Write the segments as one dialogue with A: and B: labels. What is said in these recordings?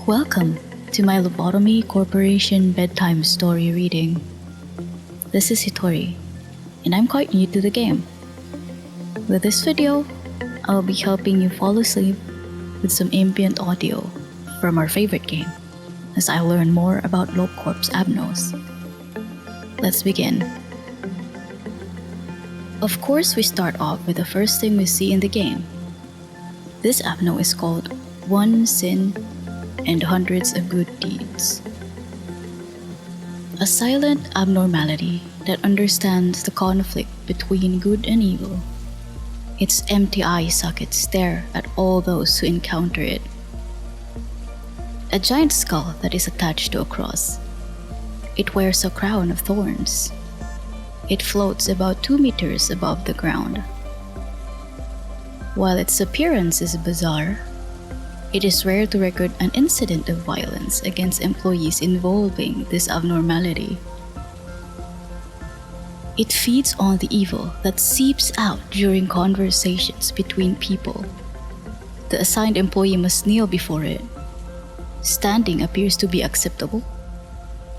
A: Welcome to my Lobotomy Corporation bedtime story reading. This is Hitori, and I'm quite new to the game. With this video, I'll be helping you fall asleep with some ambient audio from our favorite game as I learn more about Corp's Abnos. Let's begin. Of course, we start off with the first thing we see in the game. This Abno is called One Sin and Hundreds of Good Deeds. A silent abnormality that understands the conflict between good and evil. Its empty eye sockets stare at all those who encounter it. A giant skull that is attached to a cross. It wears a crown of thorns. It floats about 2 meters above the ground. While its appearance is bizarre, it is rare to record an incident of violence against employees involving this abnormality. It feeds on the evil that seeps out during conversations between people. The assigned employee must kneel before it. Standing appears to be acceptable,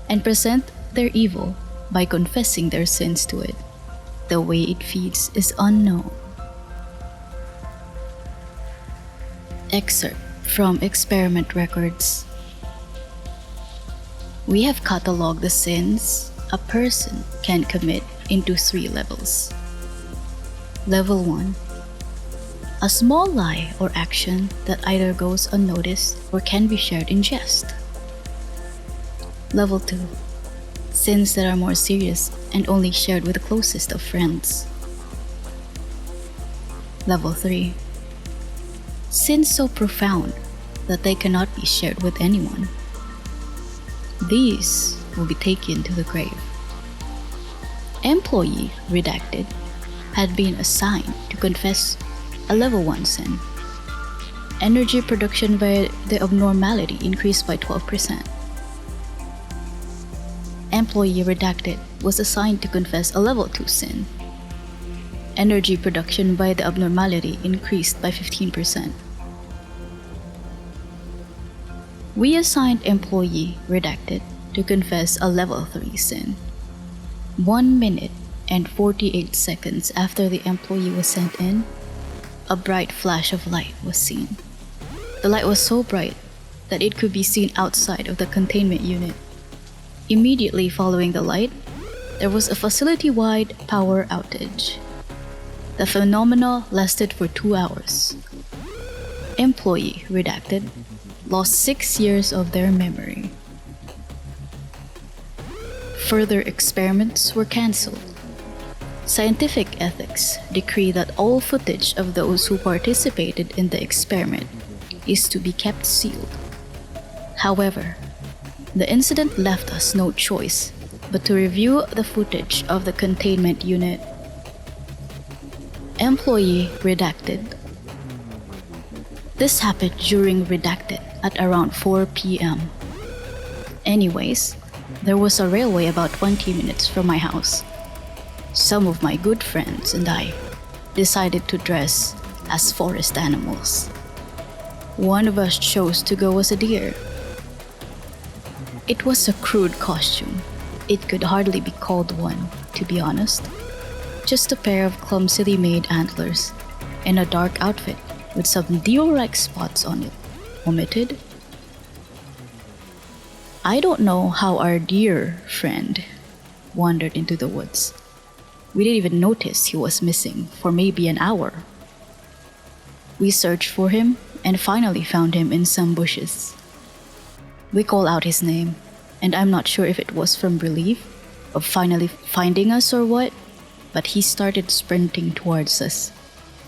A: and present their evil by confessing their sins to it. The way it feeds is unknown. Excerpt from experiment records. We have cataloged the sins a person can commit into 3 levels. Level 1. A small lie or action that either goes unnoticed or can be shared in jest. Level 2. Sins that are more serious and only shared with the closest of friends. Level 3. Sins so profound that they cannot be shared with anyone. These will be taken to the grave. Employee redacted had been assigned to confess a level 1 sin. Energy production by the abnormality increased by 12%. Employee redacted was assigned to confess a level 2 sin. Energy production by the abnormality increased by 15%. We assigned employee redacted to confess a level 3 sin. 1 minute and 48 seconds after the employee was sent in, a bright flash of light was seen. The light was so bright that it could be seen outside of the containment unit. Immediately following the light, there was a facility-wide power outage. The phenomena lasted for 2 hours. Employee redacted lost 6 years of their memory. Further experiments were cancelled. Scientific ethics decree that all footage of those who participated in the experiment is to be kept sealed. However, the incident left us no choice but to review the footage of the containment unit. Employee redacted. This happened during redacted at around 4 p.m. Anyways, there was a railway about 20 minutes from my house. Some of my good friends and I decided to dress as forest animals. One of us chose to go as a deer. It was a crude costume. It could hardly be called one, to be honest. Just a pair of clumsily made antlers and a dark outfit with some deer-like spots on it. Omitted? I don't know how our deer friend wandered into the woods. We didn't even notice he was missing for maybe an hour. We searched for him and finally found him in some bushes. We called out his name, and I'm not sure if it was from relief of finally finding us or what, but he started sprinting towards us,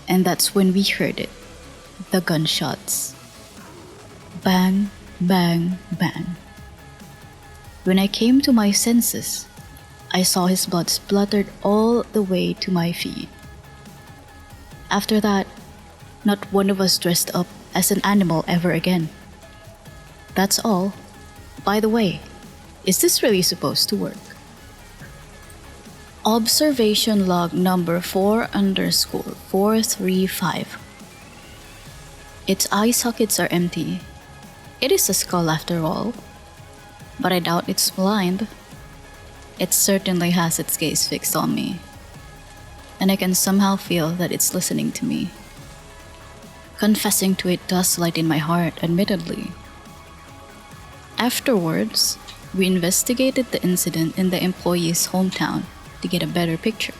A: and that's when we heard it. The gunshots. Bang, bang, bang. When I came to my senses, I saw his blood spluttered all the way to my feet. After that, not one of us dressed up as an animal ever again. That's all. By the way, is this really supposed to work? Observation log number 4_435. Its eye sockets are empty. It is a skull after all, but I doubt it's blind. It certainly has its gaze fixed on me, and I can somehow feel that it's listening to me. Confessing to it does lighten my heart, admittedly. Afterwards, we investigated the incident in the employee's hometown to get a better picture.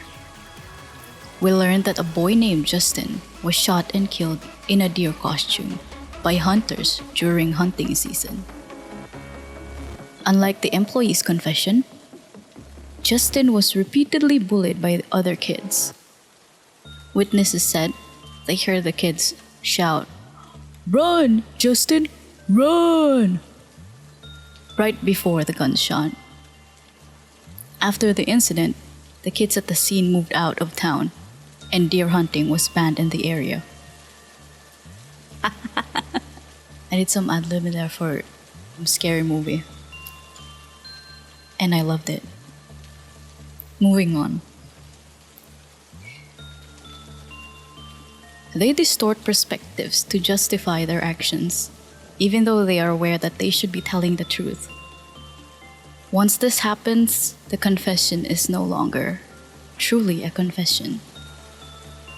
A: We learned that a boy named Justin was shot and killed in a deer costume by hunters during hunting season. Unlike the employee's confession, Justin was repeatedly bullied by the other kids. Witnesses said they heard the kids shout, "Run, Justin, run!" right before the gunshot. After the incident, the kids at the scene moved out of town, and deer hunting was banned in the area. I did some ad-lib in there for a scary movie, and I loved it. Moving on. They distort perspectives to justify their actions, even though they are aware that they should be telling the truth. Once this happens, the confession is no longer truly a confession.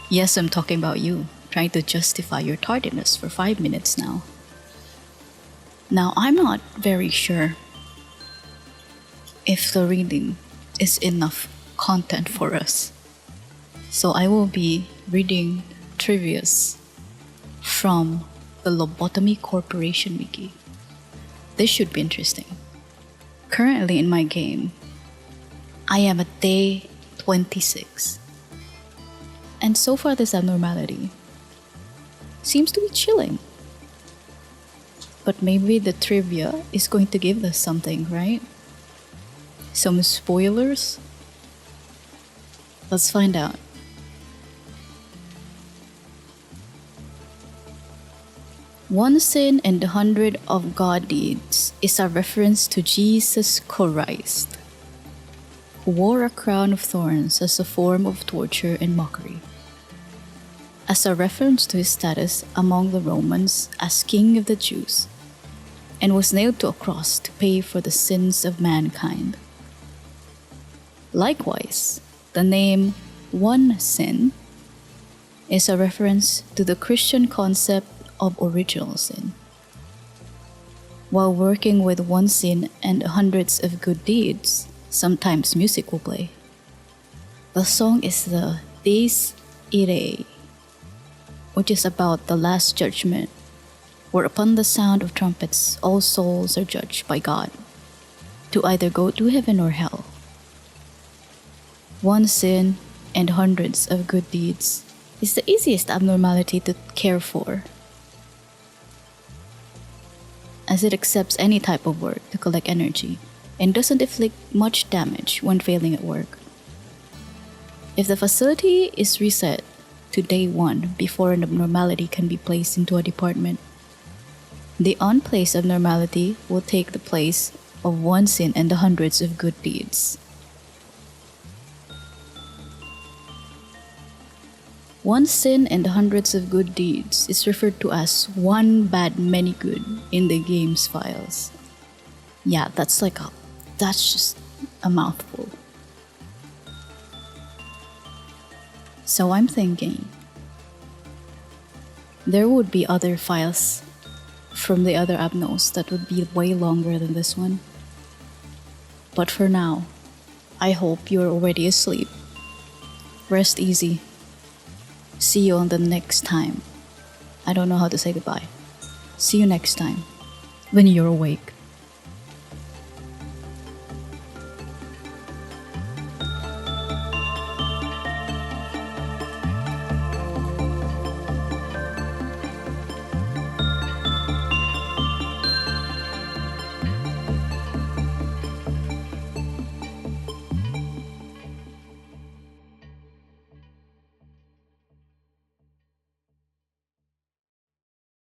A: Yes, I'm talking about you, trying to justify your tardiness for 5 minutes now. Now, I'm not very sure if the reading is enough content for us. So I will be reading trivias from the Lobotomy Corporation wiki. This should be interesting. Currently in my game, I am at day 26. And so far this abnormality seems to be chilling. But maybe the trivia is going to give us something, right? Some spoilers? Let's find out. One sin and the 100 of God deeds is a reference to Jesus Christ, who wore a crown of thorns as a form of torture and mockery, as a reference to his status among the Romans as King of the Jews, and was nailed to a cross to pay for the sins of mankind. Likewise, the name one sin is a reference to the Christian concept of original sin. While working with one sin and hundreds of good deeds, sometimes music will play. The song is the Dies Irae, which is about the Last Judgment, where upon the sound of trumpets all souls are judged by God, to either go to heaven or hell. One sin and hundreds of good deeds is the easiest abnormality to care for, as it accepts any type of work to collect energy and doesn't inflict much damage when failing at work. If the facility is reset to day 1 before an abnormality can be placed into a department, the unplaced abnormality will take the place of one sin and the hundreds of good deeds. One sin and hundreds of good deeds is referred to as one bad many good in the game's files. Yeah, that's just a mouthful. So I'm thinking there would be other files from the other abnos that would be way longer than this one. But for now, I hope you're already asleep. Rest easy. See you on the next time. I don't know how to say goodbye. See you next time when you're awake.